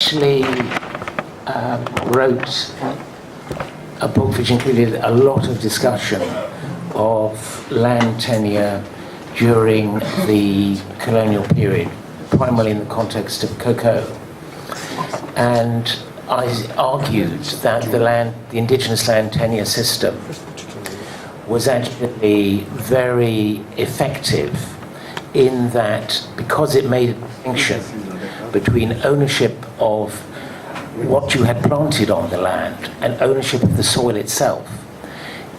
actually wrote a book which included a lot of discussion of land tenure during the colonial period, primarily in the context of cocoa. And I argued that the indigenous land tenure system was actually very effective in that, because it made a distinction between ownership of what you had planted on the land and ownership of the soil itself.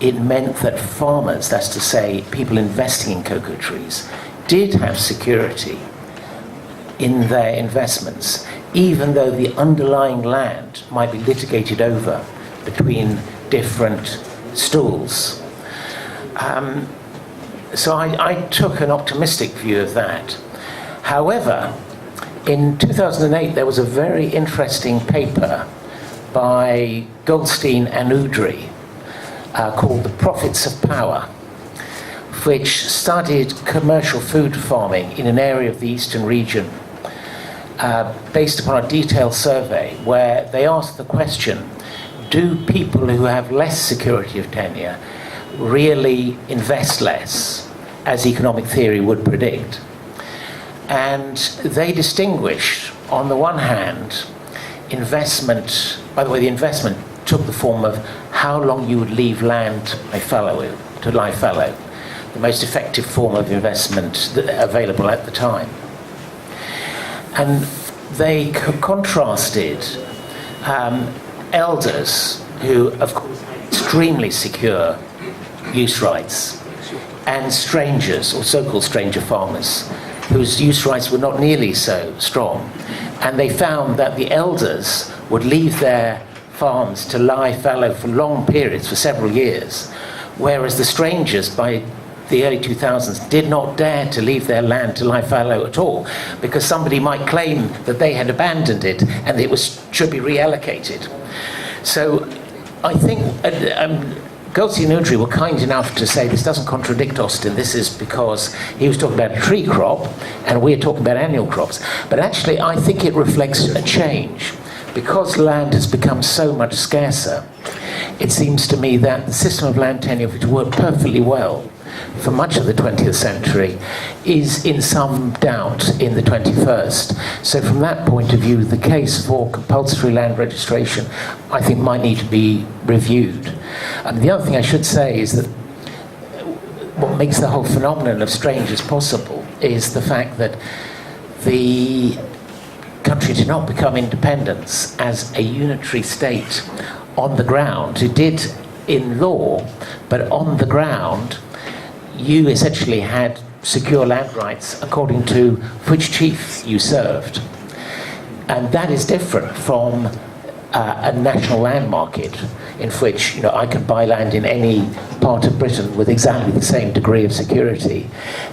It meant that farmers, that's to say people investing in cocoa trees, did have security in their investments, even though the underlying land might be litigated over between different stools. So I took an optimistic view of that. However, in 2008 there was a very interesting paper by Goldstein and Udry called The Profits of Power, which studied commercial food farming in an area of the eastern region based upon a detailed survey where they asked the question, do people who have less security of tenure really invest less, as economic theory would predict? And they distinguished, on the one hand, investment. By the way, the investment took the form of how long you would leave land to lie fallow, the most effective form of investment available at the time. And they contrasted elders who, of course, had extremely secure use rights, and strangers, or so-called stranger farmers, whose use rights were not nearly so strong. And they found that the elders would leave their farms to lie fallow for long periods, for several years, whereas the strangers, by the early 2000s, did not dare to leave their land to lie fallow at all, because somebody might claim that they had abandoned it and it should be reallocated. So I think Goldstein and Udry were kind enough to say this doesn't contradict Austin. This is because he was talking about a tree crop and we're talking about annual crops. But actually I think it reflects a change. Because land has become so much scarcer, it seems to me that the system of land tenure, which worked perfectly well for much of the 20th century, is in some doubt in the 21st. So from that point of view, the case for compulsory land registration, I think, might need to be reviewed. And the other thing I should say is that what makes the whole phenomenon of strangers possible is the fact that the country did not become independent as a unitary state on the ground. It did in law, but on the ground you essentially had secure land rights according to which chief you served. And that is different from a national land market in which I could buy land in any part of Britain with exactly the same degree of security,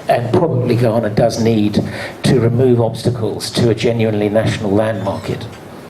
and probably Ghana does need to remove obstacles to a genuinely national land market.